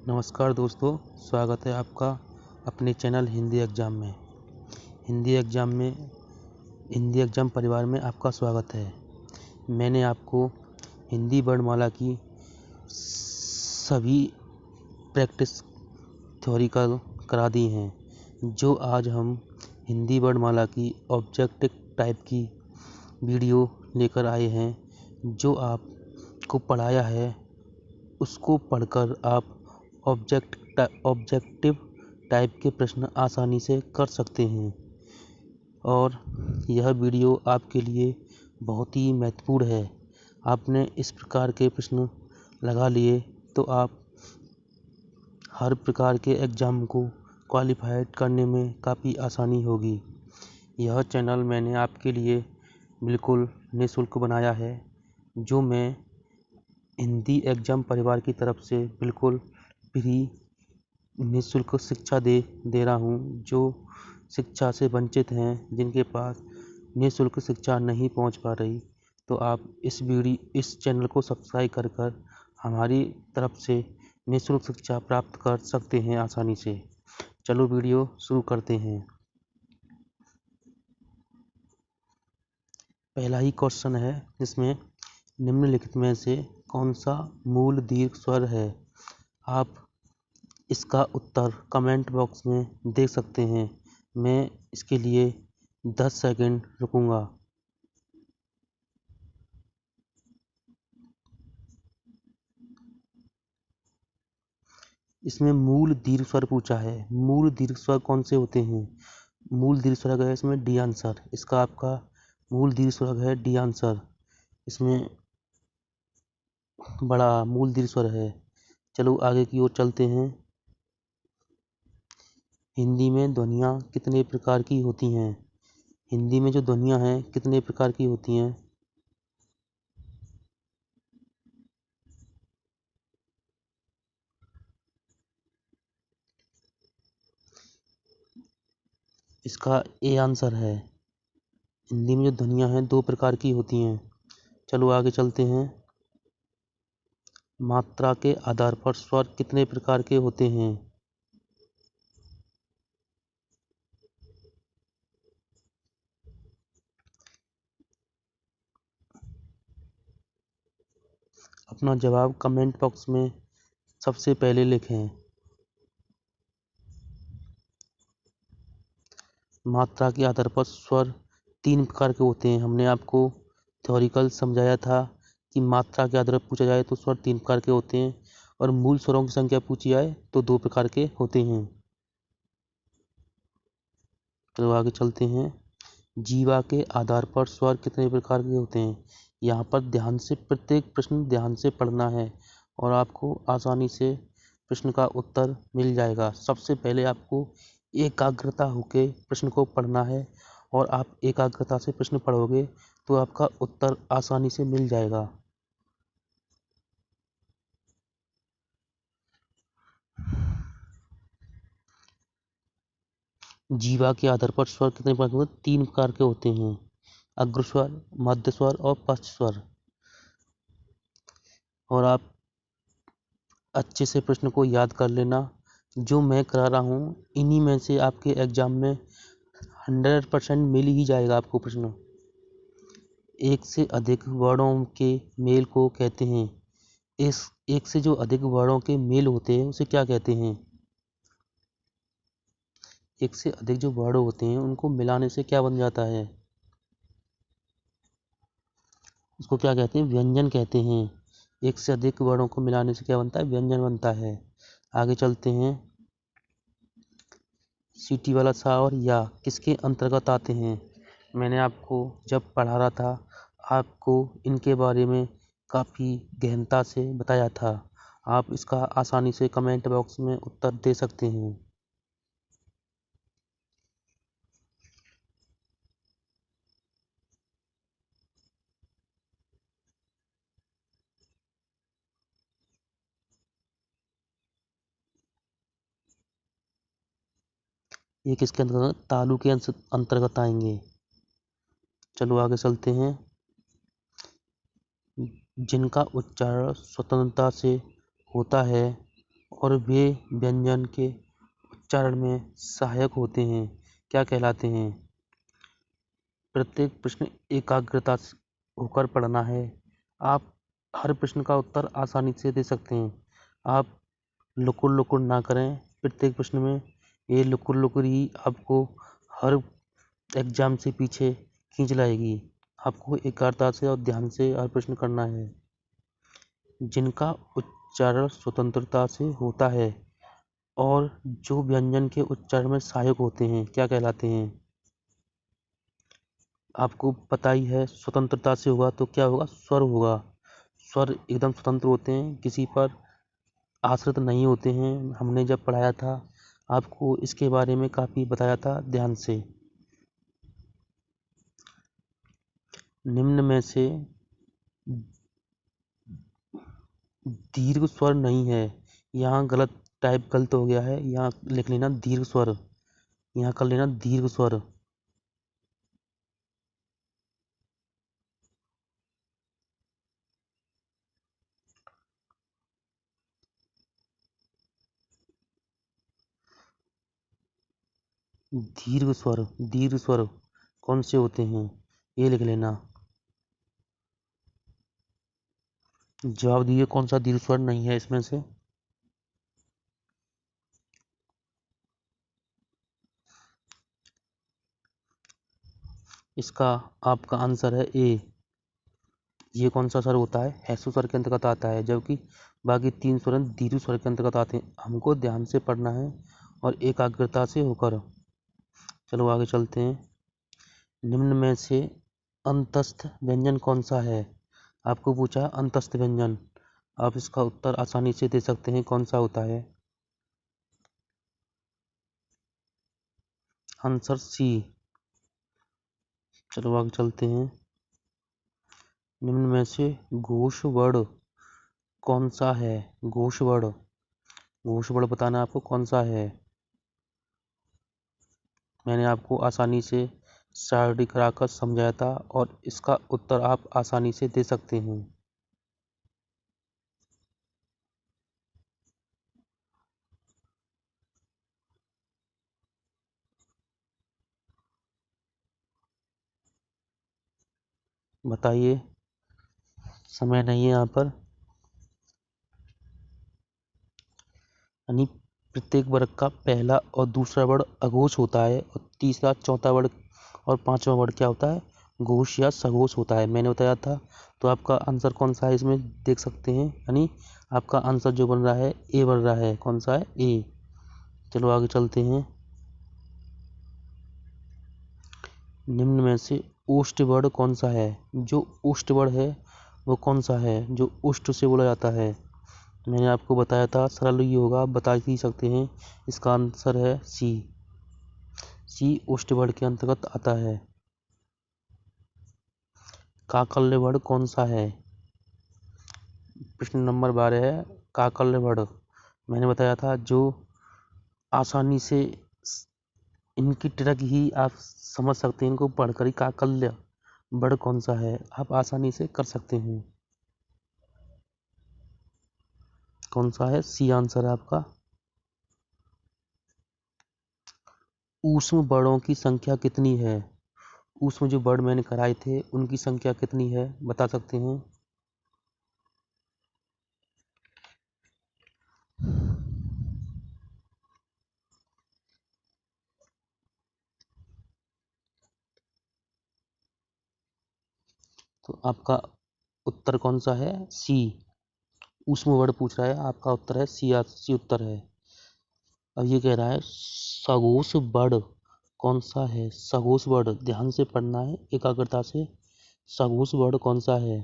नमस्कार दोस्तों, स्वागत है आपका अपने चैनल हिंदी एग्ज़ाम में। हिंदी एग्ज़ाम परिवार में आपका स्वागत है। मैंने आपको हिंदी वर्णमाला की सभी प्रैक्टिस थ्योरिकल करा दी हैं, जो आज हम हिंदी वर्णमाला की ऑब्जेक्टिव टाइप की वीडियो लेकर आए हैं। जो आपको पढ़ाया है उसको पढ़कर आप ऑब्जेक्टिव टाइप के प्रश्न आसानी से कर सकते हैं और यह वीडियो आपके लिए बहुत ही महत्वपूर्ण है। आपने इस प्रकार के प्रश्न लगा लिए तो आप हर प्रकार के एग्ज़ाम को क्वालिफाइड करने में काफ़ी आसानी होगी। यह चैनल मैंने आपके लिए बिल्कुल निःशुल्क बनाया है, जो मैं हिंदी एग्ज़ाम परिवार की तरफ से बिल्कुल फ्री निःशुल्क शिक्षा दे रहा हूँ। जो शिक्षा से वंचित हैं, जिनके पास निःशुल्क शिक्षा नहीं पहुँच पा रही, तो आप इस चैनल को सब्सक्राइब कर हमारी तरफ से निःशुल्क शिक्षा प्राप्त कर सकते हैं आसानी से। चलो वीडियो शुरू करते हैं। पहला ही क्वेश्चन है, जिसमें निम्नलिखित में से कौन सा मूल दीर्घ स्वर है। आप इसका उत्तर कमेंट बॉक्स में दे सकते हैं। मैं इसके लिए 10 सेकंड रुकूंगा। इसमें मूल दीर्घ स्वर पूछा है। मूल दीर्घ स्वर कौन से होते हैं? मूल दीर्घ स्वर है इसमें डी आंसर। इसका आपका मूल दीर्घ स्वर है डी आंसर। इसमें बड़ा मूल दीर्घ स्वर है। चलो आगे की ओर चलते हैं। हिंदी में ध्वनियाँ कितने प्रकार की होती हैं? हिंदी में जो ध्वनियाँ हैं कितने प्रकार की होती हैं? इसका ए आंसर है। हिंदी में जो ध्वनियाँ हैं 2 प्रकार की होती हैं। चलो आगे चलते हैं। मात्रा के आधार पर स्वर कितने प्रकार के होते हैं? अपना जवाब कमेंट बॉक्स में सबसे पहले लिखें। मात्रा के आधार पर स्वर 3 प्रकार के होते हैं। हमने आपको थ्योरिकल समझाया था कि मात्रा के आधार पर पूछा जाए तो स्वर 3 प्रकार के होते हैं और मूल स्वरों की संख्या पूछी जाए तो 2 प्रकार के होते हैं। तो आगे चलते हैं। जीवा के आधार पर स्वर कितने प्रकार के होते हैं? यहाँ पर ध्यान से प्रत्येक प्रश्न ध्यान से पढ़ना है और आपको आसानी से प्रश्न का उत्तर मिल जाएगा। सबसे पहले आपको एकाग्रता होकर प्रश्न को पढ़ना है और आप एकाग्रता से प्रश्न पढ़ोगे तो आपका उत्तर आसानी से मिल जाएगा। जीवा के आधार पर स्वर कितने प्रकार के होते हैं? 3 प्रकार के होते हैं। अग्रस्वर, मध्य स्वर और पश्च स्वर। और आप अच्छे से प्रश्न को याद कर लेना। जो मैं करा रहा हूँ इन्हीं में से आपके एग्जाम में 100% मिल ही जाएगा आपको प्रश्न। एक से अधिक वर्णों के मेल को कहते हैं। इस एक से जो अधिक वर्णों के मेल होते हैं उसे क्या कहते हैं? एक से अधिक जो वर्ण होते हैं उनको मिलाने से क्या बन जाता है? उसको क्या कहते हैं? व्यंजन कहते हैं। एक से अधिक वर्णों को मिलाने से क्या बनता है? व्यंजन बनता है। आगे चलते हैं। सीटी वाला सा और या किसके अंतर्गत आते हैं? मैंने आपको जब पढ़ा रहा था आपको इनके बारे में काफ़ी गहनता से बताया था। आप इसका आसानी से कमेंट बॉक्स में उत्तर दे सकते हैं। ये किसके अंतर्गत? तालु के अंतर्गत आएंगे। चलो आगे चलते हैं। जिनका उच्चारण स्वतंत्रता से होता है और वे व्यंजन के उच्चारण में सहायक होते हैं क्या कहलाते हैं? प्रत्येक प्रश्न एकाग्रता से होकर पढ़ना है। आप हर प्रश्न का उत्तर आसानी से दे सकते हैं। आप लुकुर ना करें प्रत्येक प्रश्न में। ये लुकुर ही आपको हर एग्जाम से पीछे खींच लाएगी। आपको एकाग्रता से और ध्यान से हर प्रश्न करना है। जिनका उच्चारण स्वतंत्रता से होता है और जो व्यंजन के उच्चारण में सहायक होते हैं क्या कहलाते हैं? आपको पता ही है, स्वतंत्रता से होगा तो क्या होगा? स्वर होगा। स्वर एकदम स्वतंत्र होते हैं, किसी पर आश्रित नहीं होते हैं। हमने जब पढ़ाया था आपको इसके बारे में काफी बताया था ध्यान से। निम्न में से दीर्घ स्वर नहीं है। यहाँ गलत हो गया है। यहाँ लिख लेना दीर्घ स्वर। यहाँ कर लेना दीर्घ स्वर। दीर्घ स्वर कौन से होते हैं ये लिख लेना। जवाब दीजिए कौन सा दीर्घ स्वर नहीं है इसमें से? इसका आपका आंसर है ए। ये कौन सा स्वर होता है? ह्रस्व स्वर के अंतर्गत आता है, जबकि बाकी 3 स्वर दीर्घ स्वर के अंतर्गत आते हैं। हमको ध्यान से पढ़ना है और एकाग्रता से होकर। चलो आगे चलते हैं। निम्न में से अंतस्थ व्यंजन कौन सा है? आपको पूछा अंतस्थ व्यंजन। आप इसका उत्तर आसानी से दे सकते हैं, कौन सा होता है? Answer C. चलो आगे चलते हैं। निम्न में से घोष वर्ण कौन सा है? घोष वर्ण बताना आपको कौन सा है। मैंने आपको आसानी से शायरी कराकर समझाया था और इसका उत्तर आप आसानी से दे सकते हैं। बताइए, समय नहीं है यहाँ पर। यानी प्रत्येक वर्ग का पहला और दूसरा वर्ण अघोष होता है और तीसरा चौथा वर्ण और पांचवा वर्ण क्या होता है? घोष या सघोष होता है। मैंने बताया था। तो आपका आंसर कौन सा है इसमें देख सकते हैं। यानी आपका आंसर जो बन रहा है ए बन रहा है। कौन सा है? ए। चलो आगे चलते हैं। निम्न में से ओष्ठ वर्ण कौन सा है? जो ओष्ठ वर्ण है वो कौन सा है जो ओष्ठ से बोला जाता है? मैंने आपको बताया था, सरल ही होगा, आप बता ही सकते हैं। इसका आंसर है सी। सी ओष्ठ वर्ण के अंतर्गत आता है। काकल्य वर्ण कौन सा है? प्रश्न नंबर 12 है काकल्य वर्ण। मैंने बताया था जो आसानी से इनकी ट्रिक ही आप समझ सकते हैं, इनको पढ़कर ही। काकल्य वर्ण कौन सा है आप आसानी से कर सकते हैं। कौन सा है? सी आंसर है आपका। ऊष्म वर्णों की संख्या कितनी है? ऊष्म जो वर्ण मैंने कराए थे उनकी संख्या कितनी है बता सकते हैं? तो आपका उत्तर कौन सा है? सी। ऊष्म वर्ण पूछ रहा है, आपका उत्तर है सी। सी उत्तर है। अब ये कह रहा है सघोष वर्ण कौन सा है? सघोष वर्ण ध्यान से पढ़ना है एकाग्रता से। सघोष वर्ण कौन सा है?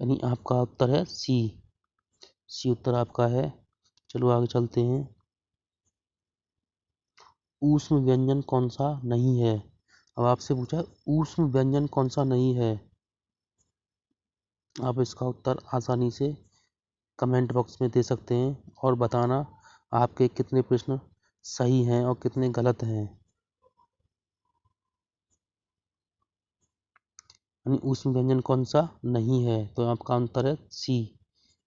यानी आपका उत्तर है सी। सी उत्तर आपका है। चलो आगे चलते हैं। ऊष्म व्यंजन कौन सा नहीं है? अब आपसे पूछा है ऊष्म व्यंजन कौन सा नहीं है। आप इसका उत्तर आसानी से कमेंट बॉक्स में दे सकते हैं और बताना आपके कितने प्रश्न सही हैं और कितने गलत हैं। यानी ऊष्म व्यंजन कौन सा नहीं है, तो आपका उत्तर है सी।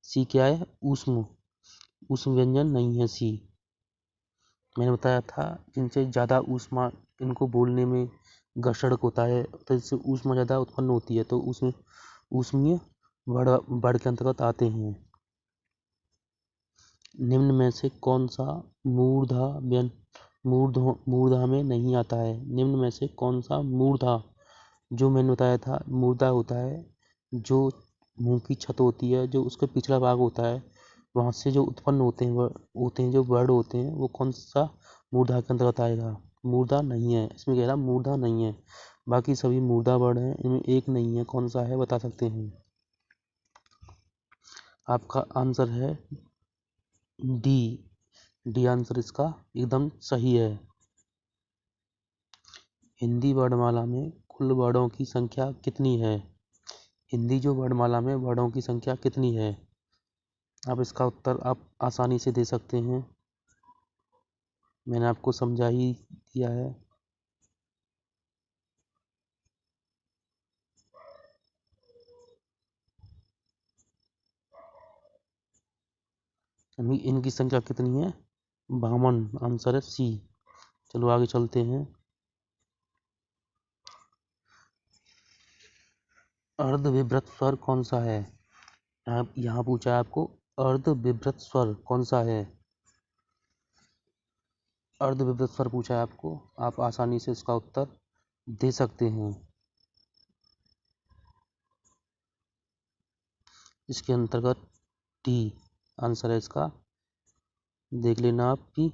सी क्या है? ऊष्म व्यंजन नहीं है सी। मैंने बताया था जिनसे ज़्यादा ऊष्मा, इनको बोलने में घर्षण होता है तो इससे ऊष्मा ज़्यादा उत्पन्न होती है, तो उसमें ऊष्मीय वर्ड के अंतर्गत आते हैं। निम्न में से कौन सा मूर्धा में नहीं आता है? निम्न में से कौन सा मूर्धा, जो मैंने बताया था मूर्धा होता है जो मुंह की छत होती है, जो उसका पिछला भाग होता है, वहाँ से जो उत्पन्न होते हैं जो वर्ड होते हैं, वो कौन सा मूर्धा के अंतर्गत आएगा? मूर्धा नहीं है, इसमें कह रहा मूर्धा नहीं है। बाकी सभी मूर्धा वर्ड हैं, इनमें एक नहीं है, कौन सा है बता सकते हैं? आपका आंसर है डी। डी आंसर इसका एकदम सही है। हिंदी वर्णमाला में कुल वर्णों की संख्या कितनी है? हिंदी जो वर्णमाला में वर्णों की संख्या कितनी है? अब इसका उत्तर आप आसानी से दे सकते हैं, मैंने आपको समझा ही दिया है। इनकी संख्या कितनी है? 52। आंसर है सी। चलो आगे चलते हैं। अर्धविभ्रत स्वर कौन सा है? आप यहाँ पूछा है आपको अर्धविभ्रत स्वर कौन सा है? अर्धविभ्रत स्वर पूछा है आपको, आप आसानी से इसका उत्तर दे सकते हैं। इसके अंतर्गत टी आंसर है इसका। देख लेना आप कि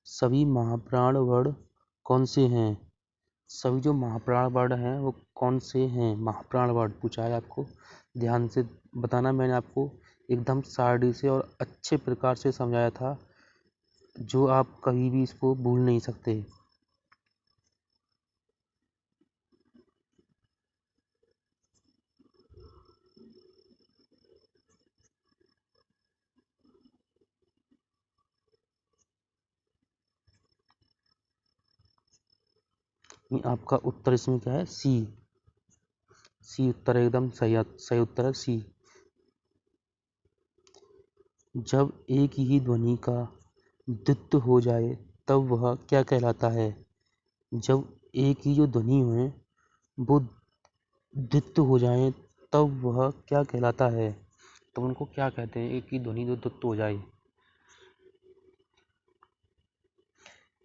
सभी महाप्राण वर्ण कौन से हैं? सभी जो महाप्राण वर्ण हैं वो कौन से हैं? महाप्राण वर्ण पूछा है आपको, ध्यान से बताना। मैंने आपको एकदम सारणी से और अच्छे प्रकार से समझाया था, जो आप कभी भी इसको भूल नहीं सकते। आपका उत्तर इसमें क्या है? सी। सी उत्तर एकदम सही उत्तर है सी। जब एक ही ध्वनि का द्वित्व हो जाए तब वह क्या कहलाता है? जब एक ही जो ध्वनि है वो द्वित्व हो जाए तब वह क्या कहलाता है? तो उनको क्या कहते हैं? एक ही ध्वनि जो द्वित्व हो जाए।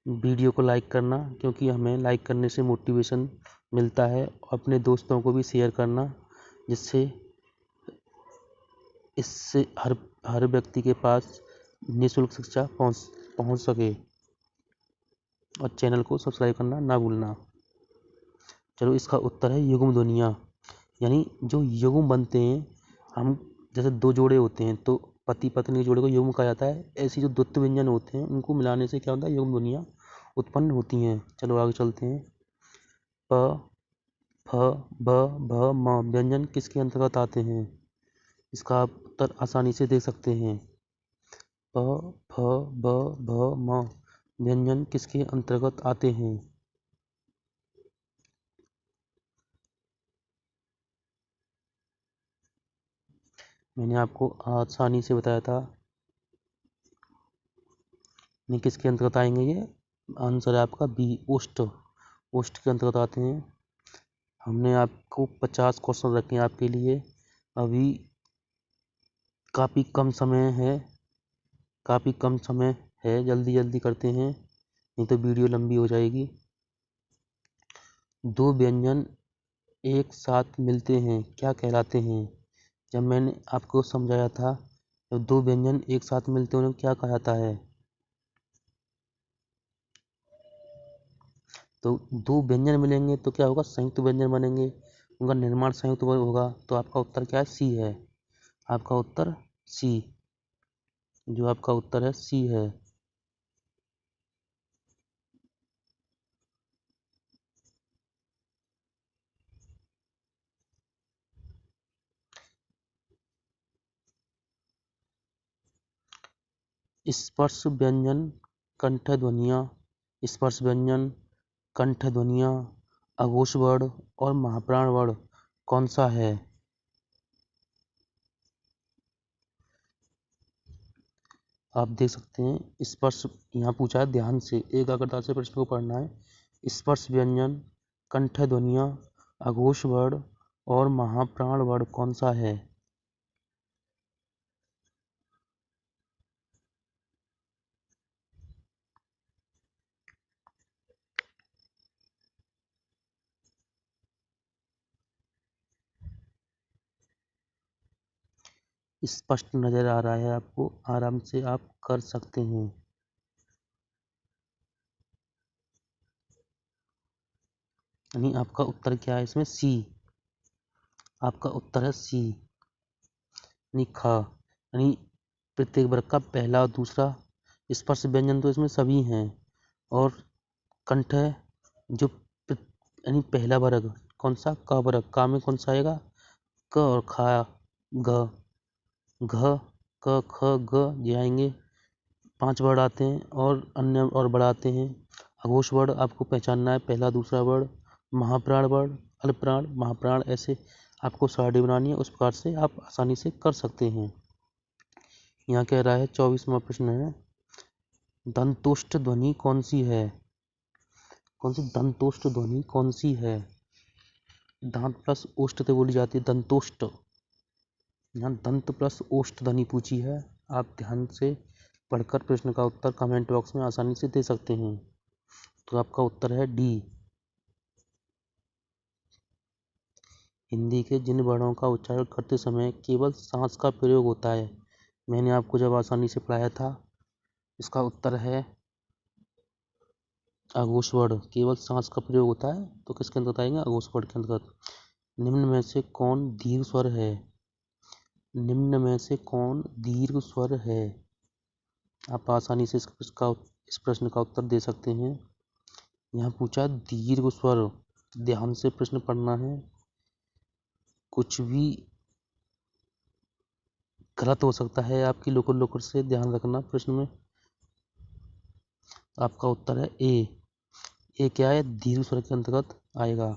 वीडियो को लाइक करना, क्योंकि हमें लाइक करने से मोटिवेशन मिलता है। अपने दोस्तों को भी शेयर करना, जिससे इससे हर व्यक्ति के पास निःशुल्क शिक्षा पहुंच सके। और चैनल को सब्सक्राइब करना ना भूलना। चलो इसका उत्तर है युग्म ध्वनियाँ। यानी जो युग्म बनते हैं, हम जैसे दो जोड़े होते हैं तो पति पत्नी के जोड़े को युग्म कहा जाता है। ऐसी जो द्वैत व्यंजन होते हैं उनको मिलाने से क्या होता है? युग्म ध्वनियाँ उत्पन्न होती हैं। चलो आगे चलते हैं। प, फ, ब, भ, म व्यंजन किसके अंतर्गत आते हैं? इसका आप उत्तर आसानी से दे सकते हैं। प, फ, ब, भ, म व्यंजन किसके अंतर्गत आते हैं? मैंने आपको आसानी से बताया था। नहीं, किसके अंतर्गत आएंगे ये? आंसर है आपका बी, ओष्ठ। ओष्ठ के अंतर्गत आते हैं। हमने आपको 50 क्वेश्चन रखे हैं आपके लिए। अभी काफ़ी कम समय है, जल्दी जल्दी करते हैं, नहीं तो वीडियो लंबी हो जाएगी। दो व्यंजन एक साथ मिलते हैं क्या कहलाते हैं? जब मैंने आपको समझाया था, जब दो व्यंजन एक साथ मिलते हैं उन्हें क्या कहा जाता है? तो दो व्यंजन मिलेंगे तो क्या होगा? संयुक्त व्यंजन बनेंगे, उनका निर्माण संयुक्त होगा। तो आपका उत्तर क्या है? सी है। आपका उत्तर सी, जो आपका उत्तर है सी है। स्पर्श व्यंजन कंठ ध्वनियाँ, स्पर्श व्यंजन कंठ ध्वनियाँ अघोष वर्ण और महाप्राण वर्ण कौन सा है? आप देख सकते हैं स्पर्श यहाँ पूछा है, ध्यान से एकाग्रता से प्रश्न को पढ़ना है। स्पर्श व्यंजन, कंठ ध्वनियाँ, अघोष वर्ण और महाप्राण वर्ण कौन सा है? स्पष्ट नजर आ रहा है आपको, आराम से आप कर सकते हैं। यानी आपका उत्तर क्या है इसमें? सी। आपका उत्तर है सी यानी ख। यानी प्रत्येक वर्ग का पहला और दूसरा स्पर्श व्यंजन तो इसमें सभी हैं, और कंठ है जो यानी पहला वर्ग कौन सा? क वर्ग। का में कौन सा आएगा? क और खा ग, घ क ख ग ये आएंगे। 5 वर्ड आते हैं और अन्य और बढ़ाते हैं। अघोष वर्ण आपको पहचानना है, पहला दूसरा वर्ण। महाप्राण वर्ण, अल्पप्राण, महाप्राण, ऐसे आपको सारणी बनानी है, उस प्रकार से आप आसानी से कर सकते हैं। यहाँ कह रहा है 24वां प्रश्न है, दंतोष्ठ ध्वनि कौन सी है? कौन सी दंतोष्ठ ध्वनि कौन सी है? दांत प्लस ओष्ठ से बोली जाती है दंतोष्ठ। यहाँ दंत प्लस ओष्ठ ध्वनि पूछी है। आप ध्यान से पढ़कर प्रश्न का उत्तर कमेंट बॉक्स में आसानी से दे सकते हैं। तो आपका उत्तर है डी। हिंदी के जिन वर्णों का उच्चारण करते समय केवल सांस का प्रयोग होता है, मैंने आपको जब आसानी से पढ़ाया था, इसका उत्तर है अघोष वर्ण। केवल सांस का प्रयोग होता है तो किसके अंतर्गत आएंगे? अघोष वर्ण के अंतर्गत। निम्न में से कौन दीर्घ स्वर है? निम्न में से कौन दीर्घ स्वर है? आप आसानी से इस प्रश्न का उत्तर दे सकते हैं। यहाँ पूछा दीर्घ स्वर, ध्यान से प्रश्न पढ़ना है, कुछ भी गलत हो सकता है आपकी लोकल लोकर से, ध्यान रखना प्रश्न में। आपका उत्तर है ए। ए क्या है? दीर्घ स्वर के अंतर्गत आएगा।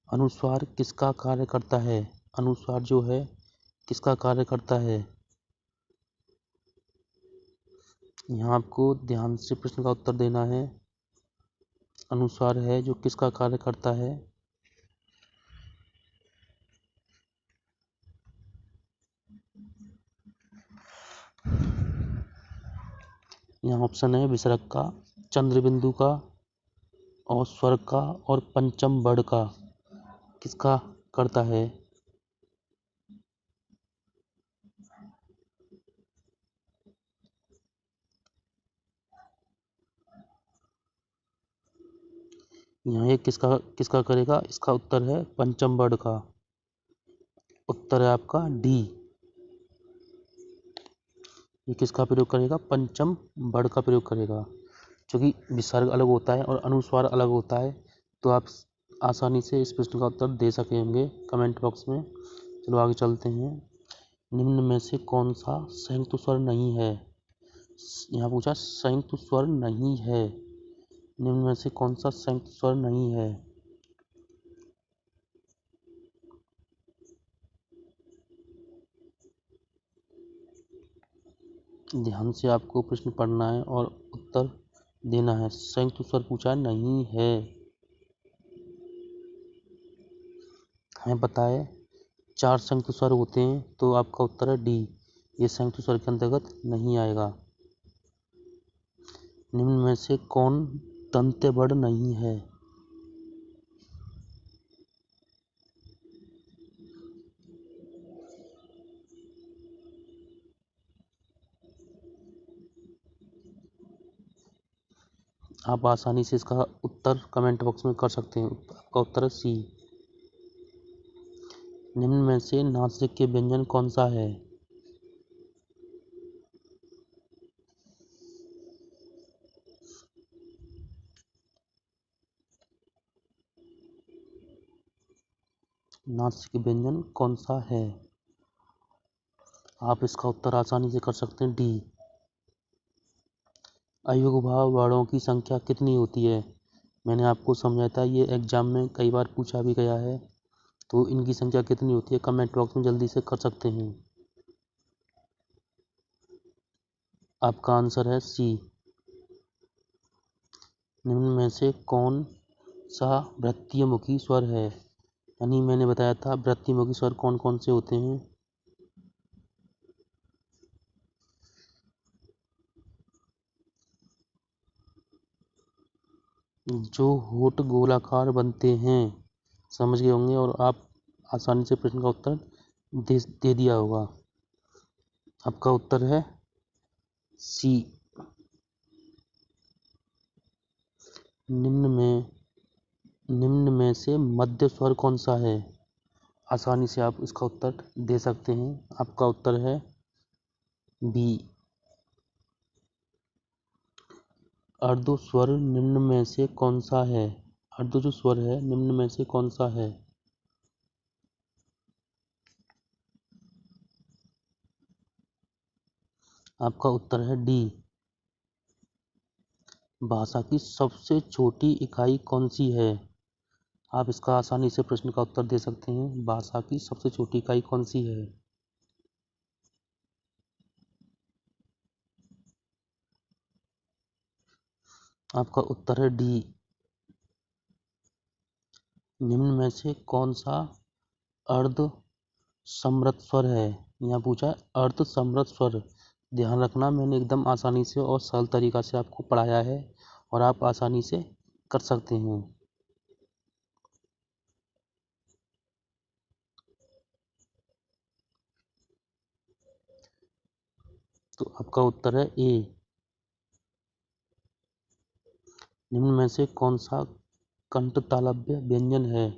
अनुस्वार किसका कार्य करता है? अनुस्वार जो है किसका कार्य करता है? यहाँ आपको ध्यान से प्रश्न का उत्तर देना है। अनुस्वार है जो किसका कार्य करता है? यहाँ ऑप्शन है विसर्ग का, चंद्रबिंदु का, और स्वर का, और पंचम वर्ड का। किसका करता है? यहाँ ये किसका किसका करेगा? इसका उत्तर है पंचम वर्ड का। उत्तर है आपका डी। ये किसका प्रयोग करेगा? पंचम वर्ड का प्रयोग करेगा। क्योंकि विसर्ग अलग होता है और अनुस्वार अलग होता है, तो आप आसानी से इस प्रश्न का उत्तर दे सकेंगे कमेंट बॉक्स में। चलो आगे चलते हैं। निम्न में से कौन सा संयुक्त स्वर नहीं है? यहाँ पूछा संयुक्त स्वर नहीं है। निम्न में से कौन सा संयुक्त स्वर नहीं है? ध्यान से आपको प्रश्न पढ़ना है और उत्तर देना है। संयुक्त स्वर पूछा नहीं है। हमें पता है 4 संयुक्त स्वर होते हैं, तो आपका उत्तर है डी। ये संयुक्त स्वर के अंतर्गत नहीं आएगा। निम्न में से कौन दंत्य वर्ण नहीं है? आप आसानी से इसका उत्तर कमेंट बॉक्स में कर सकते हैं। आपका उत्तर है सी। निम्न में से नासिक के व्यंजन कौन सा है? नासिक व्यंजन कौन सा है? आप इसका उत्तर आसानी से कर सकते हैं, डी। अयुग्म भाव वर्णों की संख्या कितनी होती है? मैंने आपको समझाया था, ये एग्जाम में कई बार पूछा भी गया है। तो इनकी संख्या कितनी होती है कमेंट बॉक्स में जल्दी से कर सकते हैं। आपका आंसर है सी। निम्न में से कौन सा वृत्तीयमुखी स्वर है? यानी मैंने बताया था वृत्तीयमुखी स्वर कौन कौन से होते हैं। जो होठ गोलाकार बनते हैं, समझ गए होंगे और आप आसानी से प्रश्न का उत्तर दे दिया होगा। आपका उत्तर है सी। निम्न में से मध्य स्वर कौन सा है? आसानी से आप इसका उत्तर दे सकते हैं। आपका उत्तर है बी। अर्ध स्वर निम्न में से कौन सा है? अर्ध जो स्वर है निम्न में से कौन सा है? आपका उत्तर है डी। भाषा की सबसे छोटी इकाई कौन सी है? आप इसका आसानी से प्रश्न का उत्तर दे सकते हैं। भाषा की सबसे छोटी इकाई कौन सी है? आपका उत्तर है डी। निम्न में से कौन सा अर्ध समृत स्वर है? यहाँ पूछा है अर्ध समृत स्वर। ध्यान रखना, मैंने एकदम आसानी से और सरल तरीका से आपको पढ़ाया है और आप आसानी से कर सकते हैं। तो आपका उत्तर है ए। निम्न में से कौन सा कंठतालव्य व्यंजन है?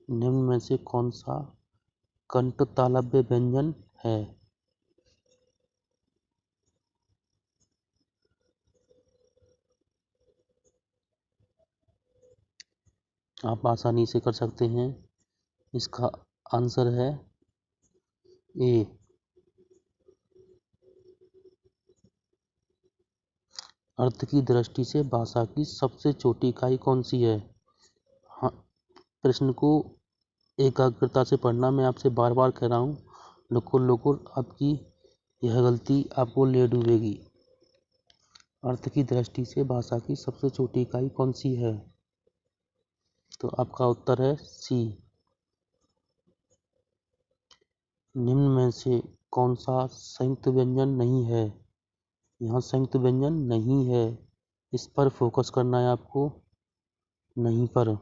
निम्न में से कौन सा कंठतालव्य व्यंजन है? आप आसानी से कर सकते हैं। इसका आंसर है ए। अर्थ की दृष्टि से भाषा की सबसे छोटी इकाई कौन सी है? हाँ, प्रश्न को एकाग्रता से पढ़ना, मैं आपसे बार बार कह रहा हूँ। लुकुर लुकुर आपकी यह गलती आपको ले डूबेगी। अर्थ की दृष्टि से भाषा की सबसे छोटी इकाई कौन सी है? तो आपका उत्तर है सी। निम्न में से कौन सा संयुक्त व्यंजन नहीं है? यहाँ संयुक्त व्यंजन नहीं है, इस पर फोकस करना है आपको, नहीं पर।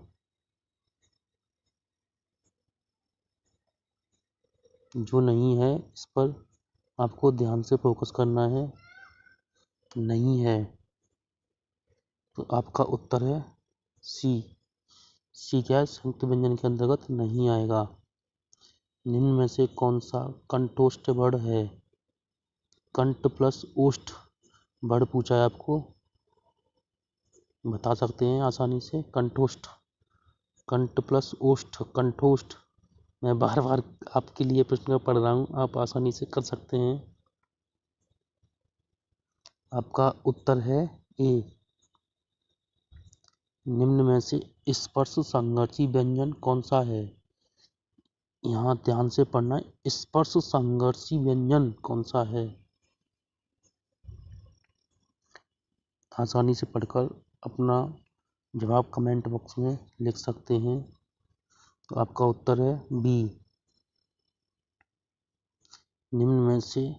जो नहीं है इस पर आपको ध्यान से फोकस करना है, नहीं है। तो आपका उत्तर है सी। सी क्या है? संयुक्त व्यंजन के अंतर्गत नहीं आएगा। निम्न में से कौन सा कंठोष्ठ वर्ण है? कंठ प्लस ओष्ठ वर्ण पूछा है आपको, बता सकते हैं आसानी से। कंठोष्ठ, कंठ प्लस ओष्ठ, कंठोष्ठ। मैं बार बार आपके लिए प्रश्न पढ़ रहा हूँ, आप आसानी से कर सकते हैं। आपका उत्तर है ए। निम्न में से स्पर्श संघर्षी व्यंजन कौन सा है? यहाँ ध्यान से पढ़ना है, स्पर्श संघर्षी व्यंजन कौन सा है? आसानी से पढ़कर अपना जवाब कमेंट बॉक्स में लिख सकते हैं। तो आपका उत्तर है बी। निम्न में से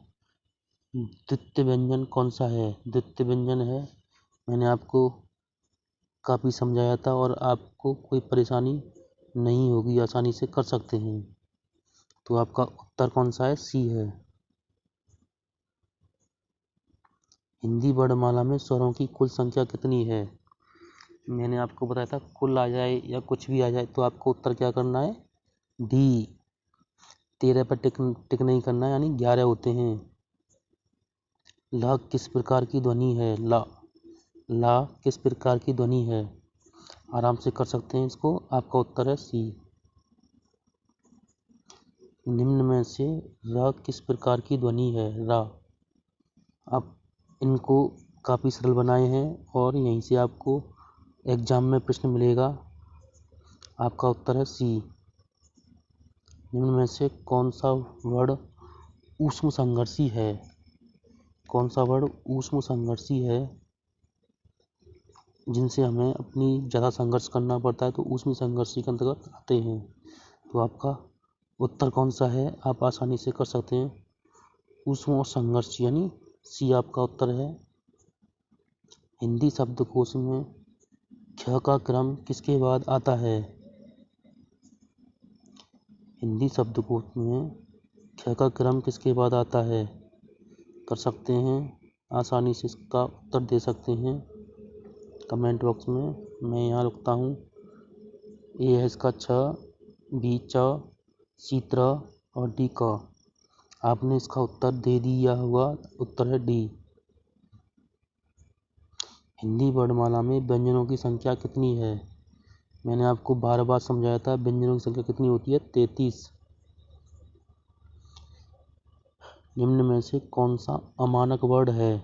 द्वितीय व्यंजन कौन सा है? द्वितीय व्यंजन है, मैंने आपको काफ़ी समझाया था और आपको कोई परेशानी नहीं होगी, आसानी से कर सकते हैं। तो आपका उत्तर कौन सा है? सी है। हिंदी वर्णमाला में स्वरों की कुल संख्या कितनी है? मैंने आपको बताया था कुल आ जाए या कुछ भी आ जाए तो आपको उत्तर क्या करना है? डी। 13 पर टिक नहीं करना है, यानी 11 होते हैं। ला किस प्रकार की ध्वनि है? ला किस प्रकार की ध्वनि है? आराम से कर सकते हैं इसको। आपका उत्तर है सी। निम्न में से र किस प्रकार की ध्वनि है? रा। आप इनको काफ़ी सरल बनाए हैं और यहीं से आपको एग्जाम में प्रश्न मिलेगा। आपका उत्तर है सी। निम्न में से कौन सा वर्ड ऊष्म संघर्षी है? कौन सा वर्ड ऊष्म संघर्षी है जिनसे हमें अपनी ज़्यादा संघर्ष करना पड़ता है, तो ऊष्म संघर्षी के अंतर्गत आते हैं। तो आपका उत्तर कौन सा है आप आसानी से कर सकते हैं। ऊष्म और संघर्ष यानी सी आपका उत्तर है। हिंदी शब्दकोश में ख का क्रम किसके बाद आता है? हिंदी शब्दकोश में ख का क्रम किसके बाद आता है? कर सकते हैं, आसानी से इसका उत्तर दे सकते हैं कमेंट बॉक्स में। मैं यहाँ लिखता हूँ, ए है इसका छ, बी च, सी त्र और डी क। आपने इसका उत्तर दे दिया हुआ, उत्तर है डी। हिंदी वर्णमाला में व्यंजनों की संख्या कितनी है? मैंने आपको बार बार समझाया था, व्यंजनों की संख्या कितनी होती है? 33। निम्न में से कौन सा अमानक वर्ड है?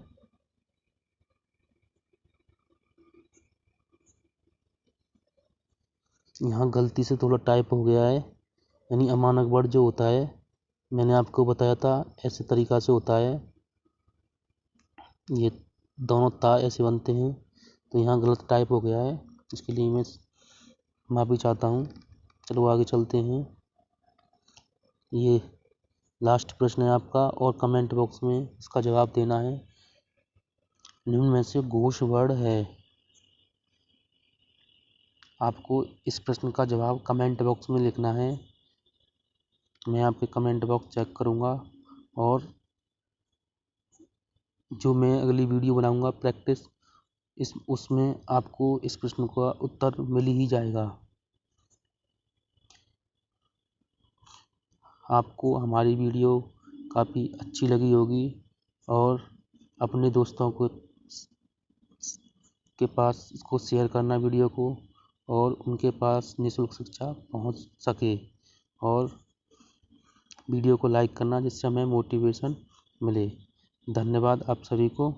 यहाँ गलती से थोड़ा टाइप हो गया है, यानी अमानक वर्ड जो होता है, मैंने आपको बताया था ऐसे तरीका से होता है, ये दोनों ता ऐसे बनते हैं, तो यहाँ गलत टाइप हो गया है, इसके लिए मैं माफ़ी चाहता हूँ। चलो आगे चलते हैं। ये लास्ट प्रश्न है आपका और कमेंट बॉक्स में इसका जवाब देना है। निम्न में से घोष वर्ड है। आपको इस प्रश्न का जवाब कमेंट बॉक्स में लिखना है। मैं आपके कमेंट बॉक्स चेक करूँगा और जो मैं अगली वीडियो बनाऊँगा प्रैक्टिस, उसमें आपको इस प्रश्न का उत्तर मिल ही जाएगा। आपको हमारी वीडियो काफ़ी अच्छी लगी होगी और अपने दोस्तों के पास इसको शेयर करना वीडियो को, और उनके पास निःशुल्क शिक्षा पहुंच सके, और वीडियो को लाइक करना जिससे हमें मोटिवेशन मिले। धन्यवाद आप सभी को।